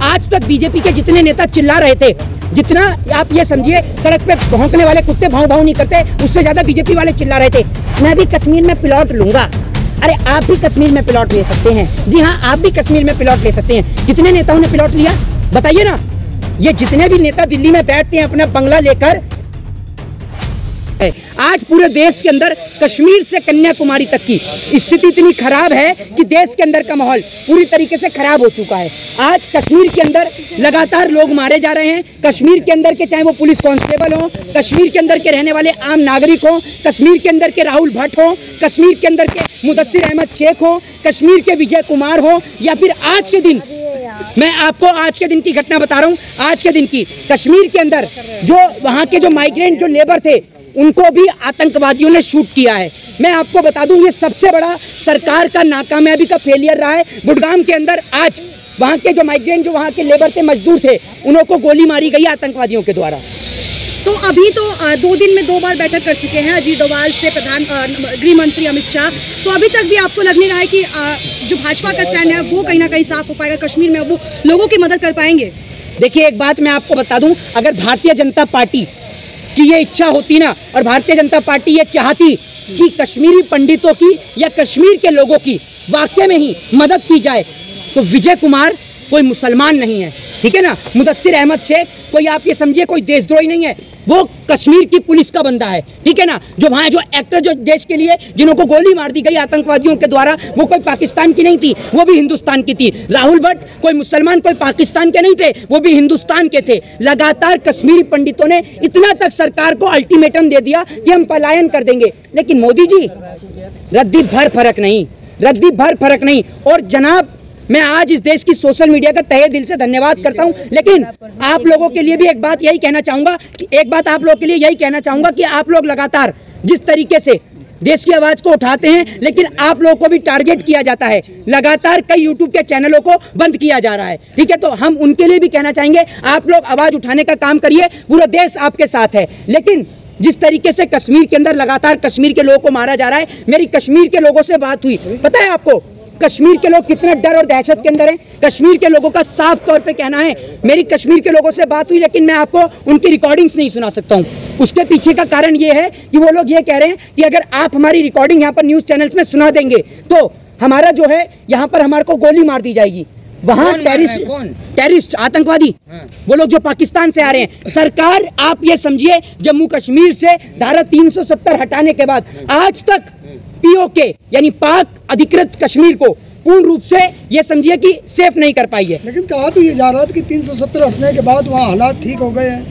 आज तक बीजेपी के जितने नेता चिल्ला रहे थे, जितना आप ये समझिए सड़क पे भौंकने वाले कुत्ते भाव भाव नहीं करते, उससे ज्यादा बीजेपी वाले चिल्ला रहे थे मैं भी कश्मीर में प्लॉट लूंगा। अरे आप भी कश्मीर में प्लॉट ले सकते हैं। जी हाँ, आप भी कश्मीर में प्लॉट ले सकते हैं। कितने नेताओं ने प्लॉट लिया बताइए ना। ये जितने भी नेता दिल्ली में बैठते हैं अपना बंगला लेकर, आज पूरे देश के अंदर कश्मीर से कन्याकुमारी तक की स्थिति इतनी खराब है कि देश के अंदर का माहौल पूरी तरीके से खराब हो चुका है। आज कश्मीर के अंदर लगातार लोग मारे जा रहे हैं। कश्मीर के अंदर के चाहे वो पुलिस कांस्टेबल हो, कश्मीर के अंदर के रहने वाले आम नागरिक हो, कश्मीर के अंदर के राहुल भट्ट हो, कश्मीर के अंदर के मुदस्सिर अहमद शेख हो, कश्मीर के विजय कुमार हो, या फिर आज के दिन मैं आपको आज के दिन की घटना बता रहा हूँ। आज के दिन की कश्मीर के अंदर जो वहाँ के जो माइग्रेंट जो लेबर थे उनको भी आतंकवादियों ने शूट किया है। मैं आपको बता दूं ये सबसे बड़ा सरकार का नाकामयाबी का फेलियर रहा है। गुड़गांव के अंदर आज वहाँ के जो माइग्रेंट जो वहाँ के लेबर थे, मजदूर थे, उनको गोली मारी गई आतंकवादियों के द्वारा। तो अभी तो 2 दिन में 2 बार बैठक कर चुके हैं अजीत डोभाल से गृह मंत्री अमित शाह, तो अभी तक भी आपको लग नहीं रहा है कि जो भाजपा का स्टैंड है वो कहीं ना कहीं साफ हो पाएगा, कश्मीर में वो लोगों की मदद कर पाएंगे? देखिए एक बात मैं आपको बता दूं, अगर भारतीय जनता पार्टी कि ये इच्छा होती ना और भारतीय जनता पार्टी ये चाहती कि कश्मीरी पंडितों की या कश्मीर के लोगों की वाकई में ही मदद की जाए, तो विजय कुमार कोई मुसलमान नहीं है, ठीक है ना। मुदस्सिर अहमद शेख कोई आप ये समझिए कोई देशद्रोही नहीं है, वो कश्मीर की पुलिस का बंदा है, ठीक है ना। जो वहाँ जो एक्टर जो देश के लिए जिनको गोली मार दी गई आतंकवादियों के द्वारा, वो कोई पाकिस्तान की नहीं थी, वो भी हिंदुस्तान की थी। राहुल भट्ट कोई मुसलमान कोई पाकिस्तान के नहीं थे, वो भी हिंदुस्तान के थे। लगातार कश्मीरी पंडितों ने इतना तक सरकार को अल्टीमेटम दे दिया कि हम पलायन कर देंगे, लेकिन मोदी जी रद्दी भर फर्क नहीं, रद्दी भर फर्क नहीं। और जनाब मैं आज इस देश की सोशल मीडिया का तहे दिल से धन्यवाद करता हूं, लेकिन आप लोगों के लिए भी एक बात यही कहना चाहूंगा कि आप लोग लगातार जिस तरीके से देश की आवाज को उठाते हैं, लेकिन आप लोगों को भी टारगेट किया जाता है। लगातार कई यूट्यूब के चैनलों को बंद किया जा रहा है, ठीक है। तो हम उनके लिए भी कहना चाहेंगे आप लोग आवाज उठाने का काम करिए, पूरा देश आपके साथ है। लेकिन जिस तरीके से कश्मीर के अंदर लगातार कश्मीर के लोगों को मारा जा रहा है, मेरी कश्मीर के लोगों से बात हुई, पता है आपको कश्मीर के लोग कितना डर और दहशत के अंदर हैं। कश्मीर के लोगों का साफ तौर पे कहना है, मेरी कश्मीर के लोगों से बात हुई लेकिन मैं आपको उनकी रिकॉर्डिंग्स नहीं सुना सकता हूं। उसके पीछे का कारण ये है कि वो लोग ये कह रहे हैं कि अगर आप हमारी रिकॉर्डिंग यहाँ पर न्यूज चैनल्स में सुना देंगे तो हमारा जो है यहाँ पर हमारे को गोली मार दी जाएगी। वहाँ टेररिस्ट आतंकवादी वो लोग जो पाकिस्तान से आ रहे हैं। सरकार आप ये समझिए जम्मू कश्मीर से धारा 370 हटाने के बाद आज तक पीओके यानी पाक अधिकृत कश्मीर को पूर्ण रूप से ये समझिए कि सेफ नहीं कर पाई है। लेकिन कहा तो ये जा रहा था कि 370 हटने के बाद वहाँ हालात ठीक हो गए हैं।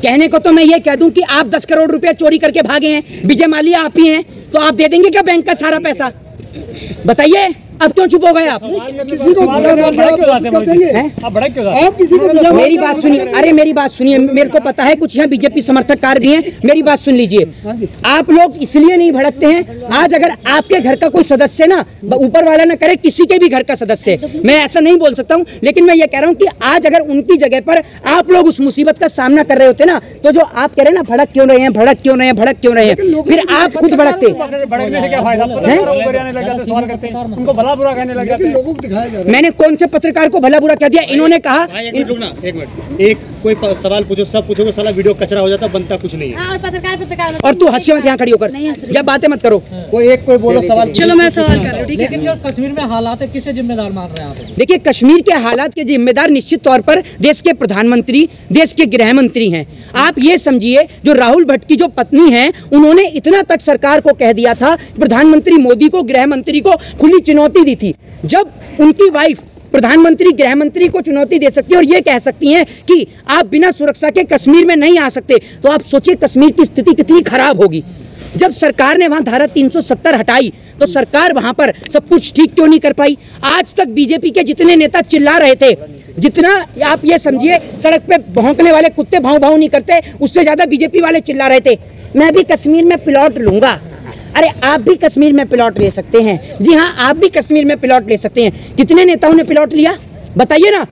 कहने को तो मैं ये कह दूं कि आप 10 करोड़ रुपए चोरी करके भागे हैं, विजय माल्या आप ही हैं, तो आप दे देंगे क्या बैंक का सारा पैसा? बताइए अब क्यों चुप हो गए आप? किसी को मेरी बात सुनिए, अरे मेरी बात सुनिए, मेरे को पता है कुछ यहाँ बीजेपी समर्थक कार भी हैं, मेरी बात सुन लीजिए। आप लोग इसलिए नहीं भड़कते हैं, आज अगर आपके घर का कोई सदस्य ना, ऊपर वाला ना करे, किसी के भी घर का सदस्य, मैं ऐसा नहीं बोल सकता हूँ, लेकिन मैं ये कह रहा हूँ कि आज अगर उनकी जगह पर आप लोग उस मुसीबत का सामना कर रहे होते ना, तो जो आप कह रहे हैं ना भड़क क्यों रहे हैं, भड़क क्यों रहे हैं, भड़क क्यों रहे हैं, फिर आप खुद भड़कते। मैंने कौन से पत्रकार को भला बुरा कह दिया? इन्होंने कहा एक मिनट, एक कोई सवाल पूछो, सब पूछोगे, साला वीडियो कचरा हो जाता, बनता कुछ नहीं है। और पत्रकार और तू हंसी मत यहाँ खड़ी होकर, जब बातें मत करो। कोई बोलो सवाल। चलो मैं सवाल कर रहा हूँ, ठीक है। लेकिन जो कश्मीर में हालात है किसे जिम्मेदार मान रहे हैं आप? देखिए कश्मीर के हालात के जिम्मेदार निश्चित तौर पर देश के प्रधानमंत्री, देश के गृह मंत्री हैं। आप ये समझिए जो राहुल भट्ट की जो पत्नी है, उन्होंने इतना तक सरकार को कह दिया था, प्रधानमंत्री मोदी को, गृह मंत्री को खुली चुनौती दी थी। जब उनकी वाइफ प्रधानमंत्री गृह मंत्री को चुनौती दे सकती है और ये कह सकती हैं कि आप बिना सुरक्षा के कश्मीर में नहीं आ सकते, तो आप सोचिए कश्मीर की स्थिति कितनी खराब होगी। जब सरकार ने वहां धारा 370 हटाई तो सरकार वहां पर सब कुछ ठीक क्यों नहीं कर पाई? आज तक बीजेपी के जितने नेता चिल्ला रहे थे, जितना आप ये समझिए सड़क पे भौंकने वाले कुत्ते भाव भाव नहीं करते, उससे ज्यादा बीजेपी वाले चिल्ला रहे थे मैं भी कश्मीर में प्लॉट लूंगा। अरे आप भी कश्मीर में प्लॉट ले सकते हैं। जी हाँ, आप भी कश्मीर में प्लॉट ले सकते हैं। कितने नेताओं ने प्लॉट लिया बताइए ना।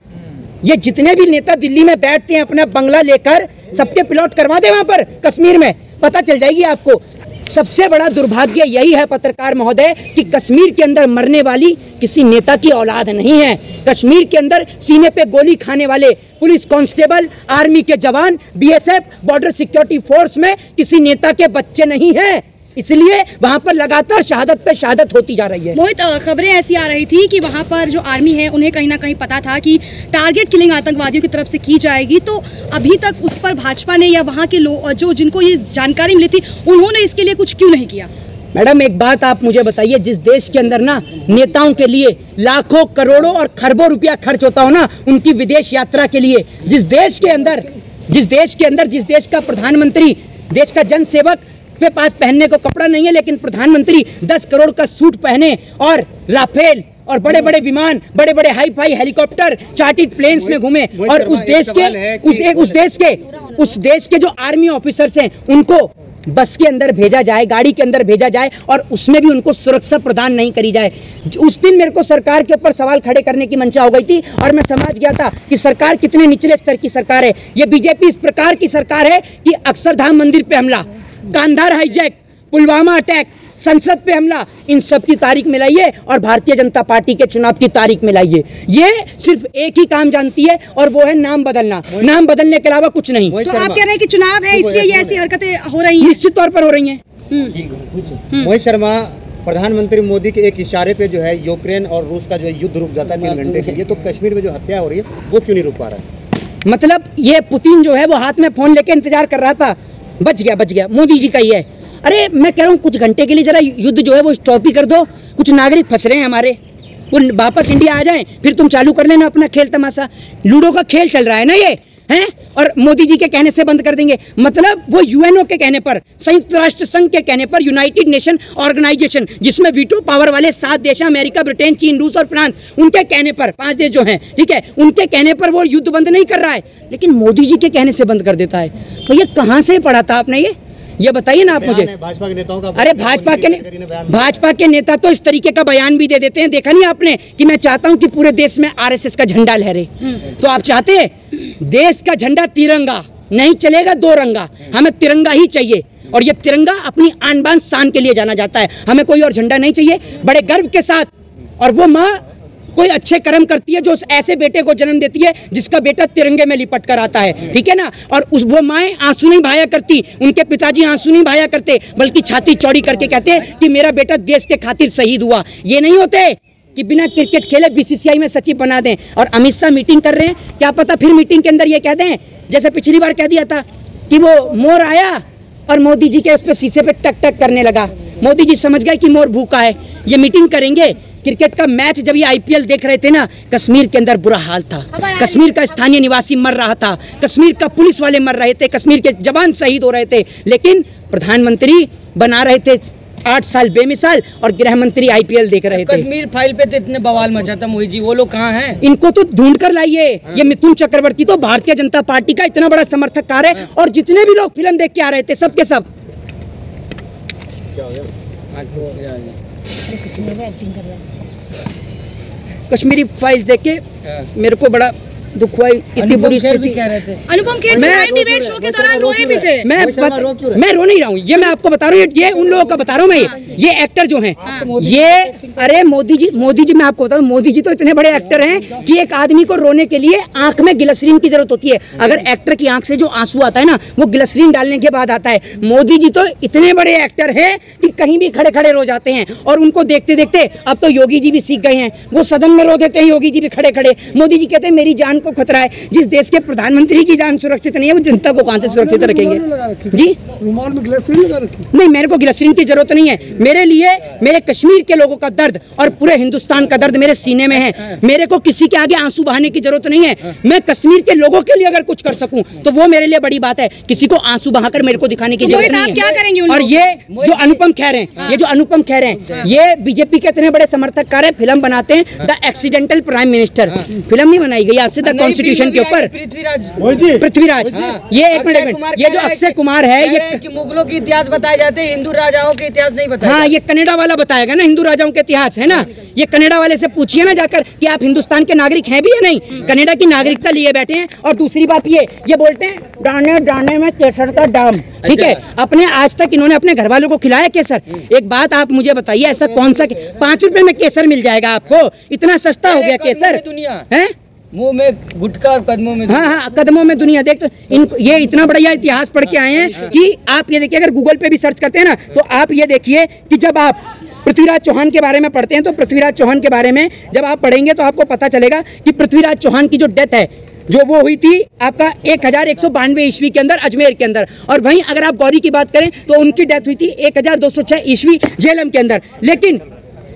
ये जितने भी नेता दिल्ली में बैठते हैं अपना बंगला लेकर, सबके प्लॉट करवा दे वहां पर कश्मीर में, पता चल जाएगी आपको। सबसे बड़ा दुर्भाग्य यही है पत्रकार महोदय कि कश्मीर के अंदर मरने वाली किसी नेता की औलाद नहीं है। कश्मीर के अंदर सीने पे गोली खाने वाले पुलिस कांस्टेबल, आर्मी के जवान, बीएसएफ, बॉर्डर सिक्योरिटी फोर्स में किसी नेता के बच्चे नहीं हैं। इसलिए वहां पर लगातार शहादत पे शहादत होती जा रही है। मोहित, खबरें ऐसी आ रही थी कि वहां पर जो आर्मी है उन्हें कहीं ना कहीं पता था कि टारगेट किलिंग आतंकवादियों की तरफ से की जाएगी, तो अभी तक उस पर भाजपा ने या वहां के लोग जो जिनको ये जानकारी मिली थी उन्होंने इसके लिए कुछ क्यों नहीं किया? मैडम, एक बात आप मुझे बताइए, जिस देश के अंदर ना नेताओं के लिए लाखों करोड़ों और खरबों रुपया खर्च होता हो ना उनकी विदेश यात्रा के लिए, जिस देश का प्रधानमंत्री, देश का जनसेवक के पास पहनने को कपड़ा नहीं है, लेकिन प्रधानमंत्री 10 करोड़ का सूट पहने और राफेल और बड़े बड़े विमान, बड़े बड़े hi fi helicopter, chartered planes में घूमे और उस देश के जो आर्मी ऑफिसर्स हैं उनको बस के अंदर भेजा जाए, गाड़ी के अंदर भेजा जाए और उसमें भी उनको सुरक्षा प्रदान नहीं करी जाए। उस दिन मेरे को सरकार के ऊपर सवाल खड़े करने की मंशा हो गई थी और मैं समझ गया था कि सरकार कितने निचले स्तर की सरकार है। ये बीजेपी इस प्रकार की सरकार है कि अक्षरधाम मंदिर पे हमला, कांधार हाईजैक, पुलवामा अटैक, संसद पे हमला, इन सब की तारीख मिलाइए और भारतीय जनता पार्टी के चुनाव की तारीख मिलाइए। ये सिर्फ एक ही काम जानती है और वो है नाम बदलना, नाम बदलने के अलावा कुछ नहीं। तो आप कह रहे हैं कि चुनाव है इसलिए ये ऐसी हरकतें हो रही हैं? निश्चित तौर पर हो रही हैं। मोहित शर्मा, प्रधानमंत्री मोदी के एक इशारे पे जो है यूक्रेन और रूस का जो है युद्ध रुक जाता है 3 घंटे के लिए, तो कश्मीर में जो हत्या हो रही है वो क्यों नहीं रुक पा रहा है? मतलब ये पुतिन जो है वो हाथ में फोन लेके इंतजार कर रहा था, बच गया, मोदी जी का ही है। अरे मैं कह रहा हूँ कुछ घंटे के लिए जरा युद्ध जो है वो स्टॉप ही कर दो। कुछ नागरिक फंस रहे हैं हमारे, वो वापस इंडिया आ जाएं, फिर तुम चालू कर लेना अपना खेल तमाशा। लूडो का खेल चल रहा है ना ये, हैं? और मोदी जी के कहने से बंद कर देंगे। मतलब वो यूएनओ के कहने पर, संयुक्त राष्ट्र संघ के कहने पर, यूनाइटेड नेशन ऑर्गेनाइजेशन जिसमें वीटो पावर वाले 7 देश हैं, अमेरिका, ब्रिटेन, चीन, रूस और फ्रांस, उनके कहने पर 5 देश जो हैं, ठीक है, उनके कहने पर वो युद्ध बंद नहीं कर रहा है, लेकिन मोदी जी के कहने से बंद कर देता है। तो ये कहाँ से पढ़ा था आपने? ये बताइए ना आप मुझे। भाजपा के नेताओं का, अरे भाजपा के नेता तो इस तरीके का बयान भी दे देते हैं। देखा नहीं आपने कि मैं चाहता हूं कि पूरे देश में आरएसएस का झंडा लहरे? तो आप चाहते हैं देश का झंडा तिरंगा नहीं चलेगा, 2 रंगा, हमें तिरंगा ही चाहिए। और ये तिरंगा अपनी आन बान शान के लिए जाना जाता है, हमें कोई और झंडा नहीं चाहिए। बड़े गर्व के साथ, और वो माँ कोई अच्छे कर्म करती है जो ऐसे बेटे को जन्म देती है जिसका बेटा तिरंगे में लिपट कर आता है, ठीक है ना। और वो माएँ आंसू नहीं बहाया करती, उनके पिताजी आंसू नहीं बहाया करते, बल्कि छाती चौड़ी करके कहते हैं कि मेरा बेटा देश के खातिर शहीद हुआ। ये नहीं होते कि बिना क्रिकेट खेले बीसीसीआई में सचिव बना दें। और अमित शाह मीटिंग कर रहे हैं, क्या पता फिर मीटिंग के अंदर ये कह दें जैसे पिछली बार कह दिया था कि वो मोर आया और मोदी जी के उस पर शीशे पे टक टक करने लगा। मोदी जी समझ गए कि मोर भूखा है, ये मीटिंग करेंगे। क्रिकेट का मैच जब ये आईपीएल देख रहे थे ना, कश्मीर के अंदर बुरा हाल था, कश्मीर का स्थानीय निवासी मर रहा था, कश्मीर का पुलिस वाले मर रहे थे, कश्मीर के जवान शहीद हो रहे थे, लेकिन प्रधानमंत्री बना रहे थे 8 साल बेमिसाल और गृह मंत्री आईपीएल देख रहे थे। कश्मीर फाइल पे तो इतने बवाल मचा था मोहित जी, वो लोग कहाँ हैं? इनको तो ढूंढ कर लाइए। ये मिथुन चक्रवर्ती तो भारतीय जनता पार्टी का इतना बड़ा समर्थक कार है, और जितने भी लोग फिल्म देख के आ रहे थे सब के सब कश्मीरी फाइल्स देख के मेरे को बड़ा दुख हुआ। इतनी बुरी स्थिति कह रहे थे। अनुपम खेर डिबेट शो के दौरान रोए भी थे। मैं रो नहीं रहा हूँ, ये मैं आपको बता रहा हूँ, ये उन लोगों का बता रहा हूँ मैं। ये एक्टर जो हैं, ये अरे मोदी जी मैं आपको बता रहा हूँ, मोदी जी तो इतने बड़े एक्टर हैं कि एक आदमी को रोने के लिए आंख में ग्लिसरीन की जरूरत होती है। अगर एक्टर की आंख से जो आंसू आता है ना, वो ग्लिसरीन डालने के बाद आता है। मोदी जी तो इतने बड़े एक्टर हैं कि कहीं भी खड़े खड़े रो जाते हैं, और उनको देखते देखते अब तो योगी जी भी सीख गए हैं, वो सदन में रो देते हैं योगी जी भी खड़े खड़े। मोदी जी कहते हैं मेरी जान को खतरा है। जिस देश के प्रधानमंत्री की जान सुरक्षित नहीं है, वो जनता को कहां से सुरक्षित रखेंगे जी? रुमाल में ग्लिसरीन लगा रखी? नहीं, मेरे को ग्लिसरीन की जरूरत नहीं है। मेरे लिए मेरे कश्मीर के लोगों का दर्द और पूरे हिंदुस्तान का दर्द मेरे सीने में है। मेरे को किसी के आगे आंसू बहाने की जरूरत नहीं है। मैं कश्मीर के लोगों के लिए अगर कुछ कर सकूं तो वो मेरे लिए बड़ी बात है। किसी को आंसू बहाकर मेरे को दिखाने की जरूरत नहीं है। और ये जो अनुपम खेर हैं, ये बीजेपी के इतने बड़े समर्थक कार है, फिल्म बनाते हैं the accidental prime minister. Film नहीं बनाई गई आज से तक, कॉन्स्टिट्यूशन के ऊपर। पृथ्वीराज, ये एक मिनट, ये जो अक्षय कुमार है ये कि मुगलों के इतिहास बताए जाते हैं, हिंदू राजाओं के इतिहास नहीं बताए। हाँ, ये कनाडा वाला बताएगा ना हिंदू राजाओं के इतिहास, है ना। ये कनाडा वाले से पूछिए ना जाकर कि आप हिंदुस्तान के नागरिक हैं भी या नहीं। कनाडा की नागरिकता लिए बैठे हैं। और दूसरी बात ये बोलते हैं दाने दाने में केसर का दाम, ठीक है। अपने आज तक इन्होंने अपने घर वालों को खिलाया केसर। एक बात आप मुझे बताइए, ऐसा कौन सा 5 रुपए में केसर मिल जाएगा आपको? इतना सस्ता हो गया केसर, दुनिया है। मुंह में गुटखा और कदमों में हाँ हाँ, कदमों में दुनिया। देख, तो इनको ये इतना बढ़िया इतिहास पढ़ के आए हैं कि आप ये देखिए, अगर गूगल पे भी सर्च करते हैं ना, तो आप ये देखिए कि जब आप पृथ्वीराज चौहान के बारे में पढ़ते हैं, तो पृथ्वीराज चौहान के बारे में जब आप पढ़ेंगे तो आपको पता चलेगा कि पृथ्वीराज चौहान की जो डेथ है, जो वो हुई थी आपका 1192 ईस्वी के अंदर अजमेर के अंदर। और वहीं अगर आप गौरी की बात करें तो उनकी डेथ हुई थी 1206 ईस्वी झेलम के अंदर। लेकिन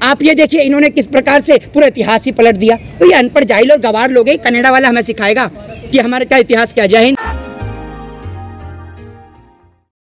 आप ये देखिए इन्होंने किस प्रकार से पूरा इतिहास ही पलट दिया। तो ये अनपढ़ जाहिल और गवार लोग हैं। कनाडा वाला हमें सिखाएगा कि हमारे का इतिहास क्या। जय हिंद।